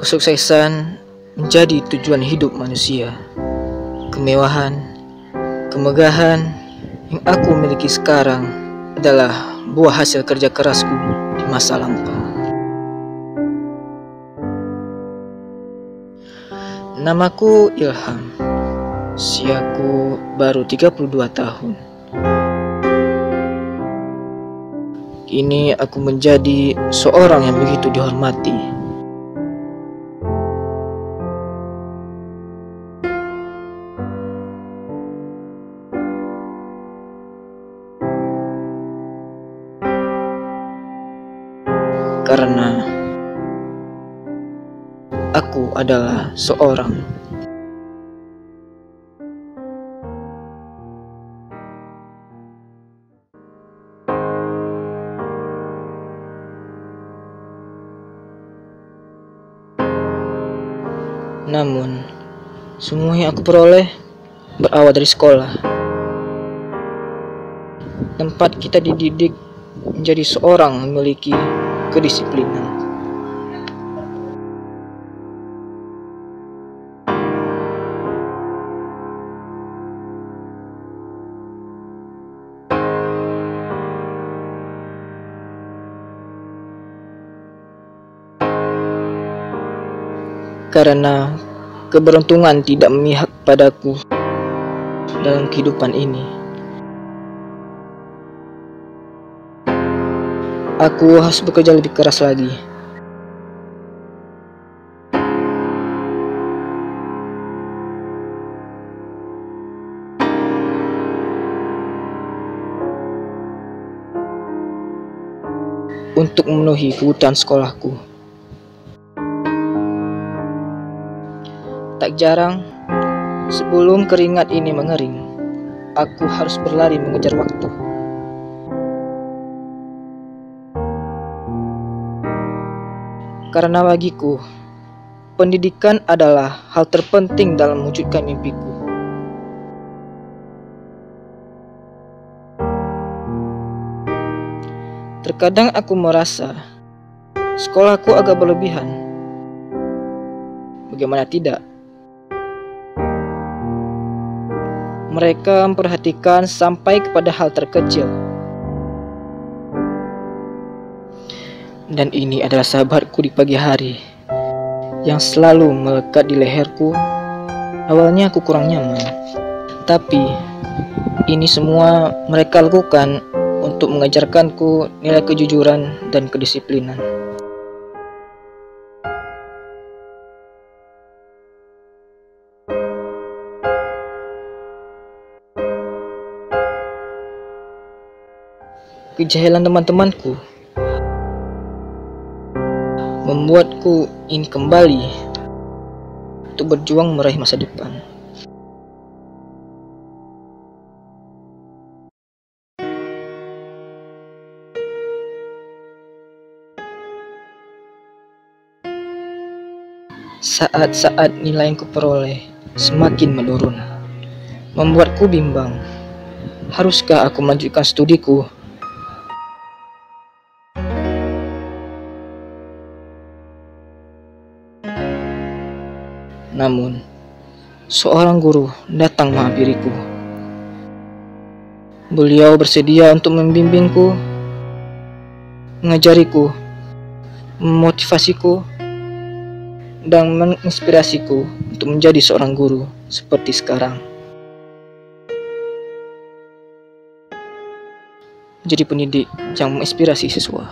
Kesuksesan menjadi tujuan hidup manusia. Kemewahan, kemegahan yang aku miliki sekarang adalah buah hasil kerja kerasku di masa lampau. Namaku Ilham. Usiaku baru 32 tahun. Kini aku menjadi seorang yang begitu dihormati. Karena aku adalah seorang namun semua yang aku peroleh berawal dari sekolah, tempat kita dididik menjadi seorang memiliki kedisiplinan. Karena keberuntungan tidak memihak padaku dalam kehidupan ini, aku harus bekerja lebih keras lagi. Untuk memenuhi kebutuhan sekolahku. Tak jarang, sebelum keringat ini mengering, aku harus berlari mengejar waktu. Karena bagiku, pendidikan adalah hal terpenting dalam mewujudkan mimpiku. Terkadang aku merasa sekolahku agak berlebihan. Bagaimana tidak? Mereka memperhatikan sampai kepada hal terkecil. Dan ini adalah sahabatku di pagi hari yang selalu melekat di leherku. Awalnya aku kurang nyaman, tapi ini semua mereka lakukan untuk mengajarkanku nilai kejujuran dan kedisiplinan. Kejahilan teman-temanku membuatku ingin kembali untuk berjuang meraih masa depan. Saat-saat nilai yang kuperoleh semakin menurun, membuatku bimbang. Haruskah aku melanjutkan studiku? Namun, seorang guru datang menghampiriku. Beliau bersedia untuk membimbingku, mengajariku, memotivasiku, dan menginspirasiku untuk menjadi seorang guru seperti sekarang. Jadi pendidik yang menginspirasi siswa.